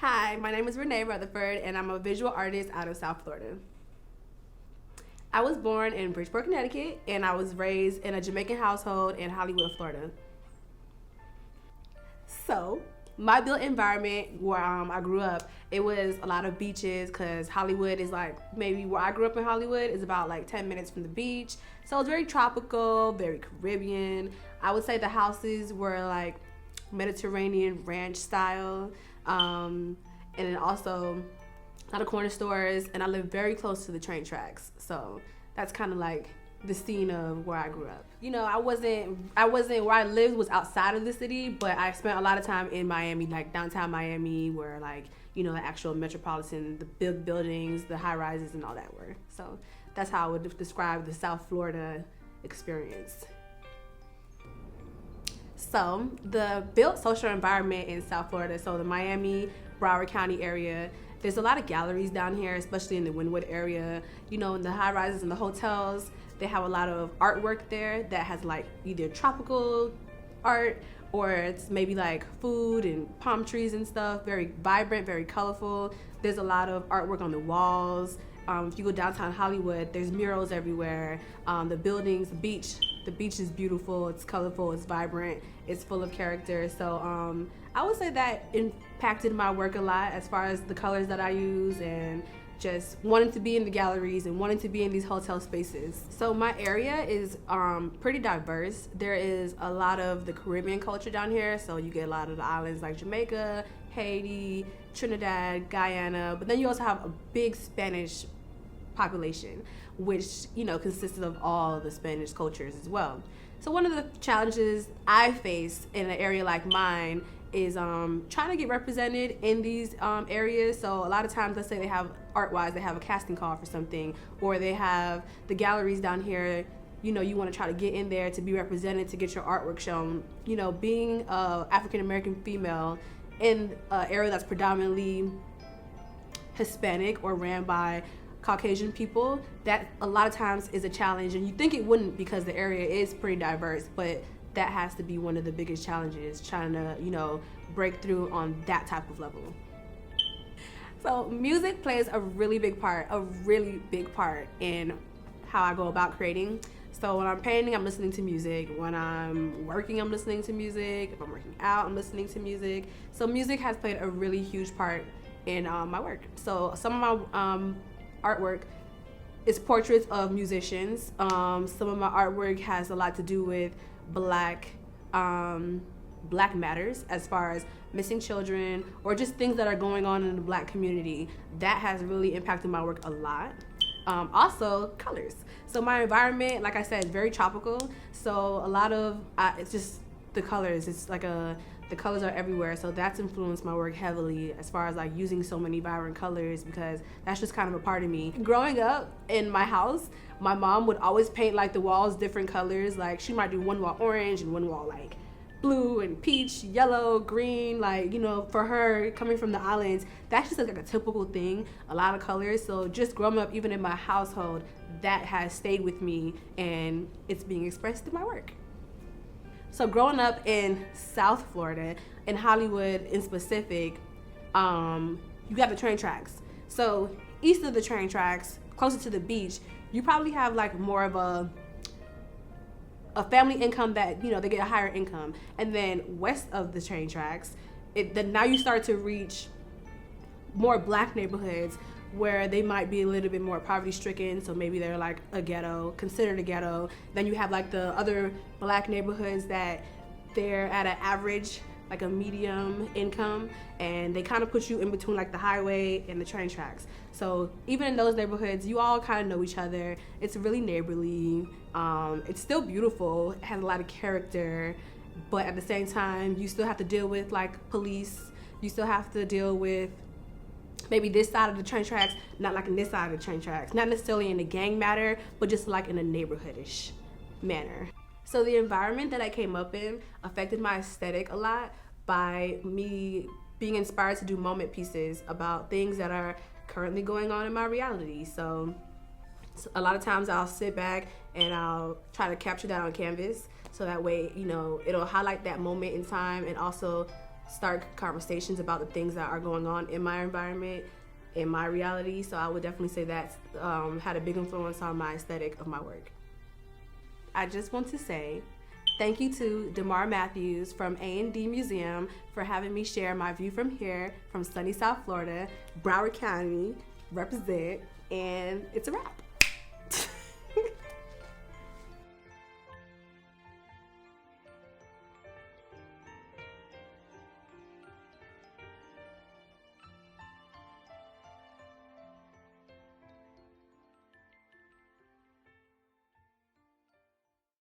Hi, my name is Renee Rutherford, and I'm a visual artist out of South Florida. I was born in Bridgeport, Connecticut, and I was raised in a Jamaican household in Hollywood, Florida. So, my built environment where I grew up, it was a lot of beaches because Hollywood is like maybe where I grew up in Hollywood is about like 10 minutes from the beach. So it's very tropical, very Caribbean. I would say the houses were like Mediterranean ranch style. And then also a lot of corner stores, and I live very close to the train tracks. So that's kind of like the scene of where I grew up. You know, I wasn't where I lived was outside of the city, but I spent a lot of time in Miami, like downtown Miami, where like, you know, the actual metropolitan, the big buildings, the high rises and all that were. So that's how I would describe the South Florida experience. So the built social environment in South Florida, so the Miami, Broward County area, there's a lot of galleries down here, especially in the Wynwood area. You know, in the high rises and the hotels, they have a lot of artwork there that has like either tropical art or it's maybe like food and palm trees and stuff. Very vibrant, very colorful. There's a lot of artwork on the walls. If you go downtown Hollywood, there's murals everywhere. The buildings, the beach is beautiful. It's colorful. It's vibrant. It's full of character. So I would say that impacted my work a lot as far as the colors that I use and just wanting to be in the galleries and wanting to be in these hotel spaces. So my area is pretty diverse. There is a lot of the Caribbean culture down here. So you get a lot of the islands like Jamaica, Haiti, Trinidad, Guyana, but then you also have a big Spanish population, which, you know, consisted of all the Spanish cultures as well. So one of the challenges I face in an area like mine is trying to get represented in these areas. So a lot of times, let's say they have art-wise, they have a casting call for something, or they have the galleries down here. You know, you want to try to get in there to be represented, to get your artwork shown. You know, being a African-American female in an area that's predominantly Hispanic or ran by Caucasian people, that a lot of times is a challenge, and you think it wouldn't because the area is pretty diverse, but that has to be one of the biggest challenges, trying to, you know, break through on that type of level. So music plays a really big part in how I go about creating. So when I'm painting, I'm listening to music. When I'm working, I'm listening to music. If I'm working out, I'm listening to music. So music has played a really huge part in my work. So some of my artwork is portraits of musicians. Some of my artwork has a lot to do with black matters, as far as missing children or just things that are going on in the black community. That has really impacted my work a lot. Also colors. So my environment, like I said, is very tropical. So a lot of it's just the colors. It's like the colors are everywhere, so that's influenced my work heavily as far as like using so many vibrant colors, because that's just kind of a part of me. Growing up in my house, my mom would always paint like the walls different colors. Like she might do one wall orange and one wall like blue and peach, yellow, green. Like, you know, for her, coming from the islands, that's just like a typical thing, a lot of colors. So just growing up, even in my household, that has stayed with me and it's being expressed in my work. So growing up in South Florida, in Hollywood in specific, you got the train tracks. So east of the train tracks, closer to the beach, you probably have like more of a family income that, you know, they get a higher income. And then west of the train tracks, then now you start to reach more black neighborhoods where they might be a little bit more poverty stricken, so maybe they're like a ghetto, considered a ghetto. Then you have like the other black neighborhoods that they're at an average, like a medium income, and they kind of put you in between like the highway and the train tracks. So even in those neighborhoods, you all kind of know each other. It's really neighborly. It's still beautiful. It has a lot of character, but at the same time, you still have to deal with like police. You still have to deal with maybe this side of the train tracks, not like in this side of the train tracks. Not necessarily in a gang matter, but just like in a neighborhoodish manner. So the environment that I came up in affected my aesthetic a lot by me being inspired to do moment pieces about things that are currently going on in my reality. So a lot of times I'll sit back and I'll try to capture that on canvas, so that way, you know, it'll highlight that moment in time and also start conversations about the things that are going on in my environment, in my reality. So I would definitely say that's had a big influence on my aesthetic of my work. I just want to say thank you to DeMar Matthews from A+D Museum for having me share my view from here, from sunny South Florida, Broward County, represent, and it's a wrap.